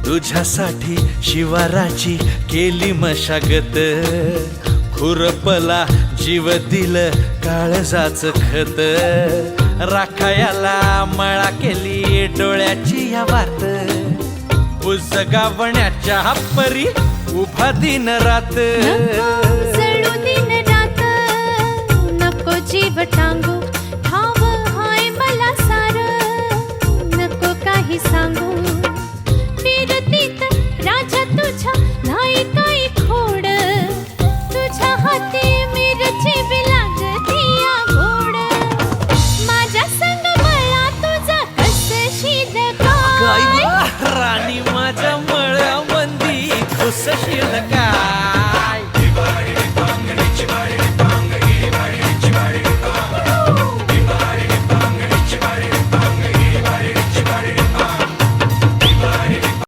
तुझ्यासाठी शिवाराची केली मशागत, खुरपला जीव दिलं काळजाच खत, राखायाला मळा केली डोळ्याची या वात, बुजगावण्याच्या परी उभा दिन रात, जळू दिन रात नको जीव टांगू, ठाव हाय मला सार नको काही सांगू, फिरतीत राजा तुझ्या नाही काही खोड, तुझ्या हाती मिरची बी लागती या गोड, माझ्या संग मला तुझा कस शीद काय राणी माझ्या मळ्यामंदी खुसशील काय.